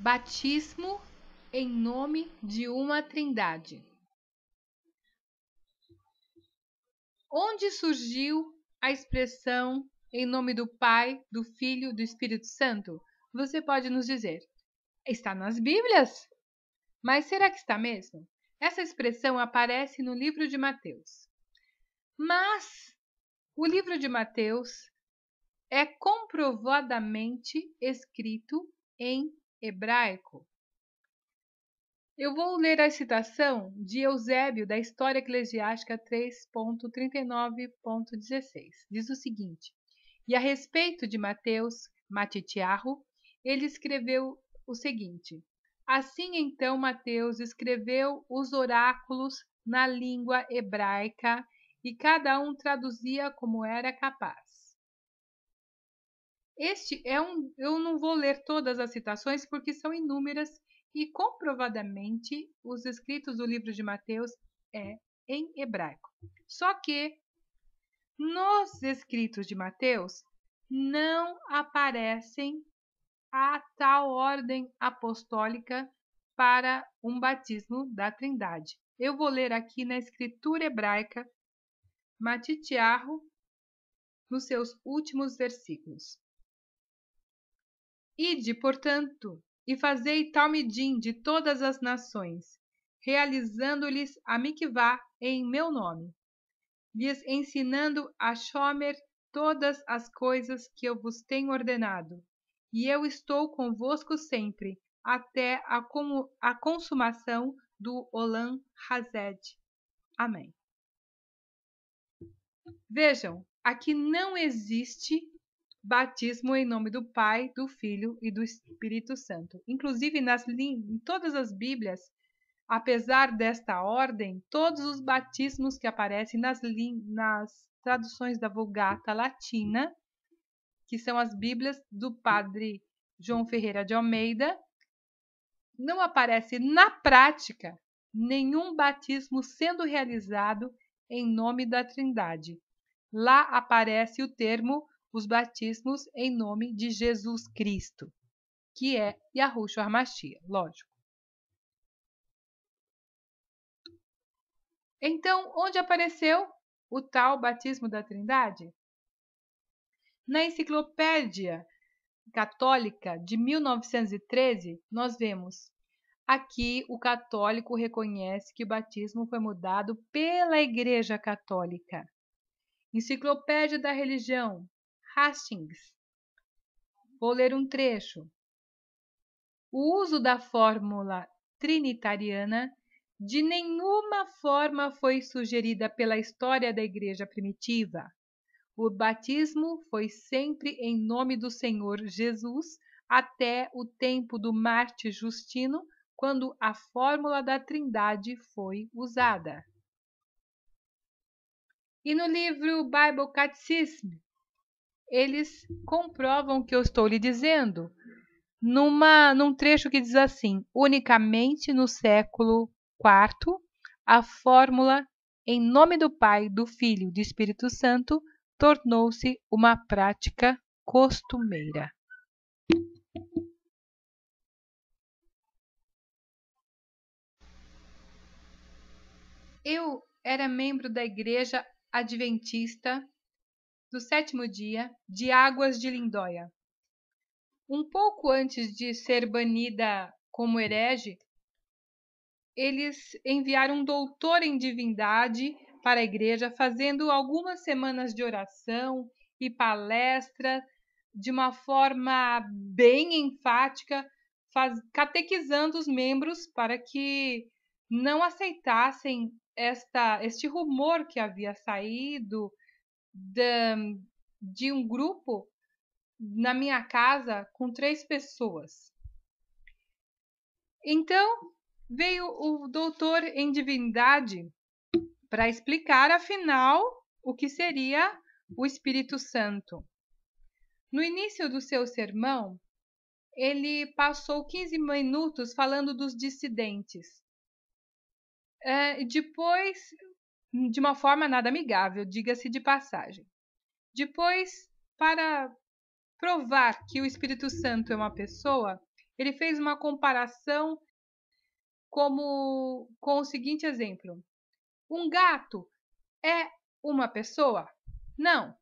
Batismo em nome de uma trindade. Onde surgiu a expressão em nome do Pai, do Filho e do Espírito Santo? Você pode nos dizer, está nas Bíblias? Mas será que está mesmo? Essa expressão aparece no livro de Mateus. Mas o livro de Mateus é comprovadamente escrito em hebraico. Eu vou ler a citação de Eusébio da História Eclesiástica 3.39.16. Diz o seguinte: e a respeito de Mateus, Matitiarro, ele escreveu o seguinte: assim então Mateus escreveu os oráculos na língua hebraica e cada um traduzia como era capaz. Eu não vou ler todas as citações porque são inúmeras e comprovadamente os escritos do livro de Mateus é em hebraico. Só que nos escritos de Mateus não aparecem a tal ordem apostólica para um batismo da Trindade. Eu vou ler aqui na escritura hebraica, Matitiarro, nos seus últimos versículos. Ide, portanto, e fazei talmidim de todas as nações, realizando-lhes a mikvá em meu nome, lhes ensinando a Shomer todas as coisas que eu vos tenho ordenado. E eu estou convosco sempre, até a consumação do Olam Hazed. Amém. Vejam, aqui não existe batismo em nome do Pai, do Filho e do Espírito Santo. Inclusive, em todas as Bíblias, apesar desta ordem, todos os batismos que aparecem nas traduções da Vulgata Latina, que são as Bíblias do padre João Ferreira de Almeida, não aparece na prática nenhum batismo sendo realizado em nome da Trindade. Lá aparece o termo os batismos em nome de Jesus Cristo, que é Yahushua HaMashiach, lógico. Então, onde apareceu o tal batismo da Trindade? Na Enciclopédia Católica de 1913, nós vemos: aqui o católico reconhece que o batismo foi mudado pela Igreja Católica. Enciclopédia da Religião, Hastings. Vou ler um trecho. O uso da fórmula trinitariana de nenhuma forma foi sugerida pela história da Igreja primitiva. O batismo foi sempre em nome do Senhor Jesus até o tempo do Marte Justino, quando a fórmula da Trindade foi usada. E no livro Bible Catechism, eles comprovam o que eu estou lhe dizendo, num trecho que diz assim: unicamente no século IV, a fórmula em nome do Pai, do Filho e do Espírito Santo tornou-se uma prática costumeira. Eu era membro da Igreja Adventista do Sétimo Dia de Águas de Lindóia. Um pouco antes de ser banida como herege, eles enviaram um doutor em divindade para a igreja, fazendo algumas semanas de oração e palestra de uma forma bem enfática, catequizando os membros para que não aceitassem este rumor que havia saído de um grupo na minha casa com 3 pessoas. Então, veio o doutor em divindade para explicar, afinal, o que seria o Espírito Santo. No início do seu sermão, ele passou 15 minutos falando dos dissidentes. Depois, de uma forma nada amigável, diga-se de passagem. Depois, para provar que o Espírito Santo é uma pessoa, Ele fez uma comparação com o seguinte exemplo: um gato é uma pessoa? Não,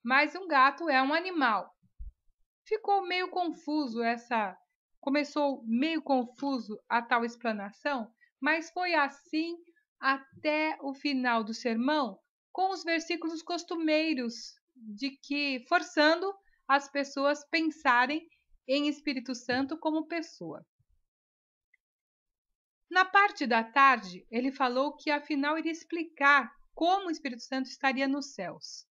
mas um gato é um animal. Ficou meio confuso começou meio confuso a tal explanação, mas foi assim até o final do sermão, com os versículos costumeiros de que forçando as pessoas pensarem em Espírito Santo como pessoa. Na parte da tarde, ele falou que afinal iria explicar como o Espírito Santo estaria nos céus.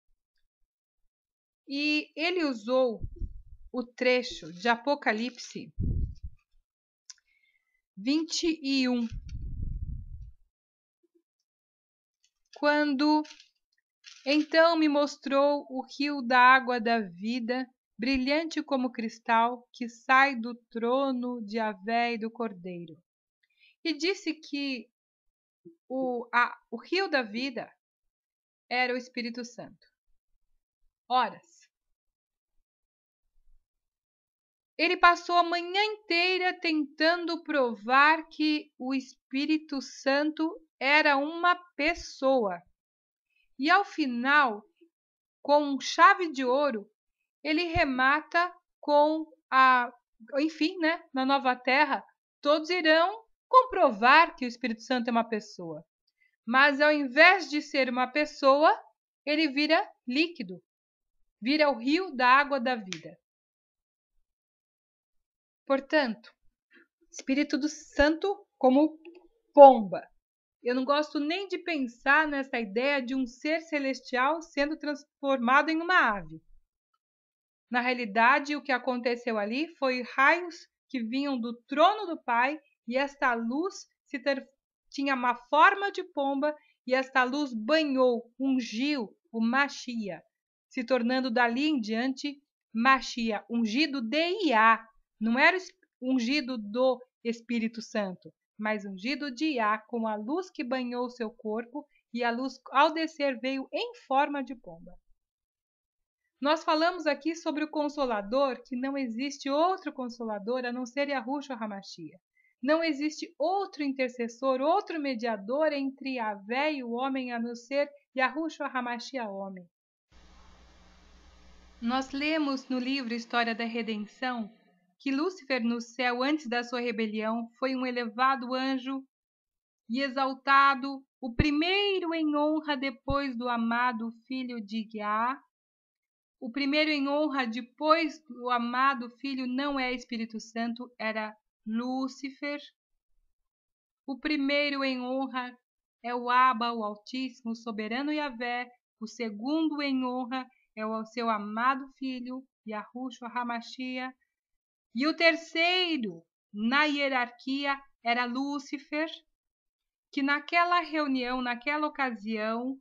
E ele usou o trecho de Apocalipse 21, quando então me mostrou o rio da água da vida, brilhante como cristal, que sai do trono de Yahvé e do Cordeiro. E disse que o rio da vida era o Espírito Santo. Ora, ele passou a manhã inteira tentando provar que o Espírito Santo era uma pessoa. E ao final, com chave de ouro, ele remata com enfim, né, na nova terra, todos irão comprovar que o Espírito Santo é uma pessoa. Mas ao invés de ser uma pessoa, ele vira líquido, vira o rio da água da vida. Portanto, Espírito do Santo como pomba. Eu não gosto nem de pensar nessa ideia de um ser celestial sendo transformado em uma ave. Na realidade, o que aconteceu ali foi raios que vinham do trono do Pai, e esta luz tinha uma forma de pomba, e esta luz banhou, ungiu o Machia, se tornando dali em diante Machia, ungido de Iá. Não era ungido do Espírito Santo, mas ungido de Iá, com a luz que banhou seu corpo, e a luz, ao descer, veio em forma de pomba. Nós falamos aqui sobre o Consolador, que não existe outro Consolador a não ser Yahushua HaMashiach. Não existe outro intercessor, outro mediador entre Yahvé e o homem a não ser Yahushua HaMashiach, homem. Nós lemos no livro História da Redenção que Lúcifer no céu, antes da sua rebelião, foi um elevado anjo e exaltado, o primeiro em honra depois do amado filho de Yah. O primeiro em honra depois do amado filho não é Espírito Santo, era Lúcifer. O primeiro em honra é o Abba, o Altíssimo, o soberano Yahvé. O segundo em honra é o seu amado filho, Yahushua HaMashiach. E o terceiro na hierarquia era Lúcifer, que naquela reunião, naquela ocasião,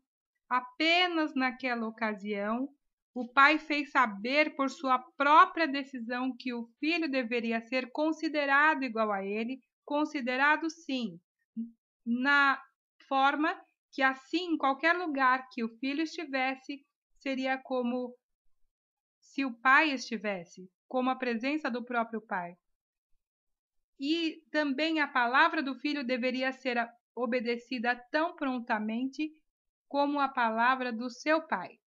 apenas naquela ocasião, o pai fez saber por sua própria decisão que o filho deveria ser considerado igual a ele, considerado sim, na forma que assim, em qualquer lugar que o filho estivesse, seria como se o pai estivesse, como a presença do próprio pai. E também a palavra do filho deveria ser obedecida tão prontamente como a palavra do seu pai.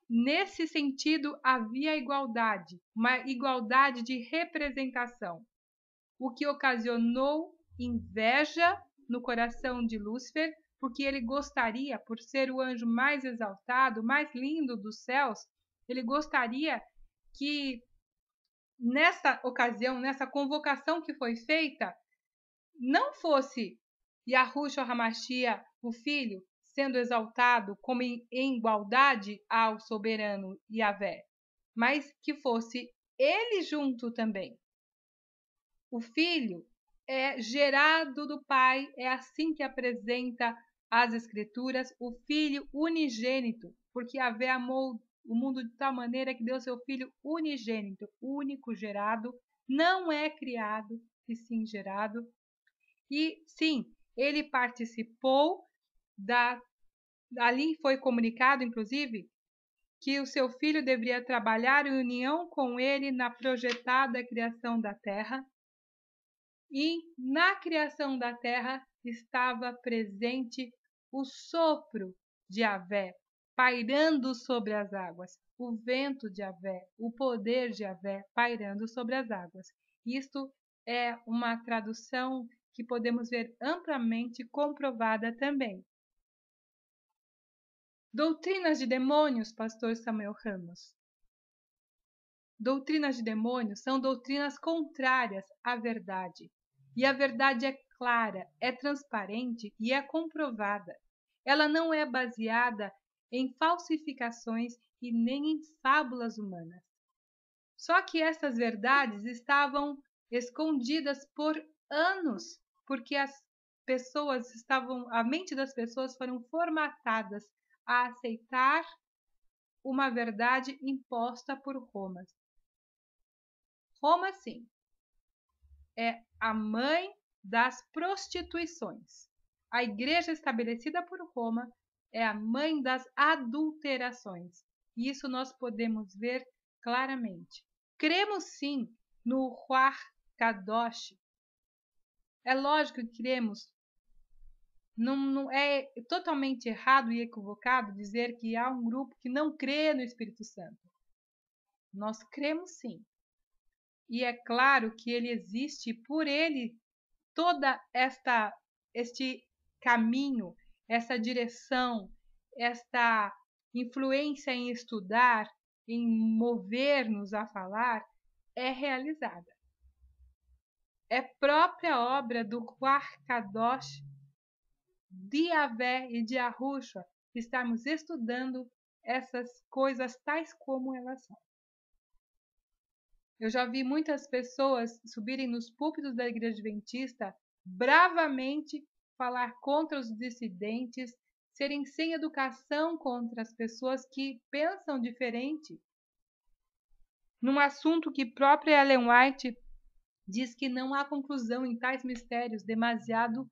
Nesse sentido, havia igualdade, uma igualdade de representação, o que ocasionou inveja no coração de Lúcifer, porque ele gostaria, por ser o anjo mais exaltado, mais lindo dos céus, ele gostaria que nessa ocasião, nessa convocação que foi feita, não fosse Yahushua HaMashiach, o filho, sendo exaltado como em igualdade ao soberano Yahvé, mas que fosse ele junto também. O filho é gerado do pai, é assim que apresenta as escrituras, o filho unigênito, porque Yahvé amou o mundo de tal maneira que deu seu filho unigênito, único gerado, não é criado, e sim gerado. E sim, ele participou ali foi comunicado, inclusive, que o seu filho deveria trabalhar em união com ele na projetada criação da terra. E na criação da terra estava presente o sopro de Yahvé, pairando sobre as águas, o vento de Yahvé, o poder de Yahvé pairando sobre as águas. Isto é uma tradução que podemos ver amplamente comprovada também. Doutrinas de demônios, pastor Samuel Ramos. Doutrinas de demônios são doutrinas contrárias à verdade. E a verdade é clara, é transparente e é comprovada. Ela não é baseada em falsificações e nem em fábulas humanas. Só que essas verdades estavam escondidas por anos, porque a mente das pessoas foram formatadas a aceitar uma verdade imposta por Roma. Roma, sim, é a mãe das prostituições. A igreja estabelecida por Roma é a mãe das adulterações. E isso nós podemos ver claramente. Cremos sim no Ruach Kadosh. É lógico que cremos. Não é totalmente errado e equivocado dizer que há um grupo que não crê no Espírito Santo. Nós cremos sim. E é claro que ele existe, e por ele toda este caminho, essa direção, esta influência em estudar, em mover-nos a falar, é realizada. É própria obra do Ruach Kadosh, de Yahvé e de Yahushua, estarmos estudando essas coisas tais como elas são. Eu já vi muitas pessoas subirem nos púlpitos da Igreja Adventista bravamente falar contra os dissidentes, serem sem educação contra as pessoas que pensam diferente. Num assunto que própria Ellen White diz que não há conclusão em tais mistérios demasiado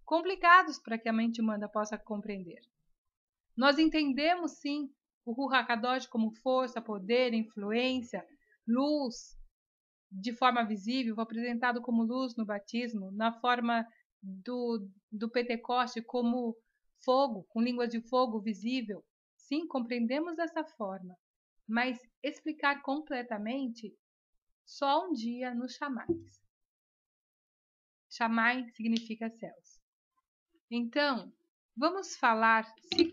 complicados para que a mente humana possa compreender. Nós entendemos, sim, o Ruach HaKadosh como força, poder, influência, luz, de forma visível, apresentado como luz no batismo, na forma do Pentecoste como fogo, com línguas de fogo visível. Sim, compreendemos dessa forma, mas explicar completamente só um dia nos chamais. Chamai significa céus. Então, vamos falar,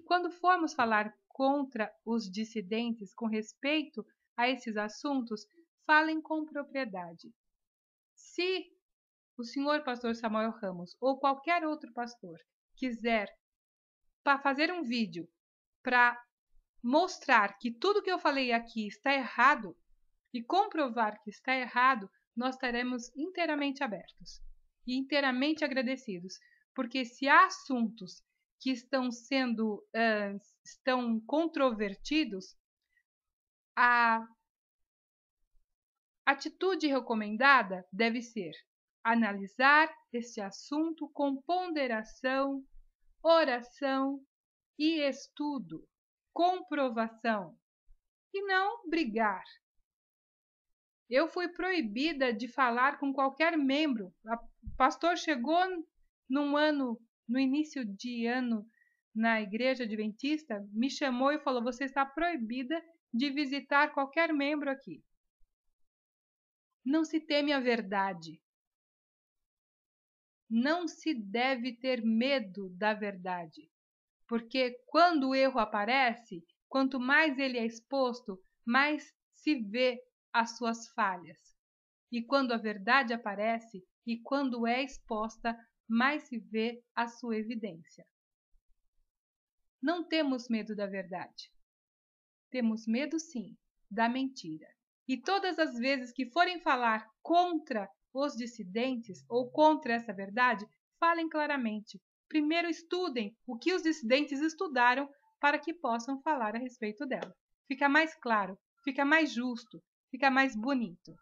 quando formos falar contra os dissidentes com respeito a esses assuntos, falem com propriedade. Se o senhor pastor Samuel Ramos ou qualquer outro pastor quiser fazer um vídeo para mostrar que tudo que eu falei aqui está errado e comprovar que está errado, nós estaremos inteiramente abertos e inteiramente agradecidos, porque se há assuntos que estão controvertidos, a atitude recomendada deve ser analisar este assunto com ponderação, oração e estudo, comprovação, e não brigar. Eu fui proibida de falar com qualquer membro. O pastor chegou no início de ano, na igreja adventista, me chamou e falou: você está proibida de visitar qualquer membro aqui. Não se teme a verdade. Não se deve ter medo da verdade, porque quando o erro aparece, quanto mais ele é exposto, mais se vê as suas falhas. E quando a verdade aparece e quando é exposta, mais se vê a sua evidência. Não temos medo da verdade. Temos medo, sim, da mentira. E todas as vezes que forem falar contra os dissidentes ou contra essa verdade, falem claramente. Primeiro estudem o que os dissidentes estudaram para que possam falar a respeito dela. Fica mais claro, fica mais justo, fica mais bonito.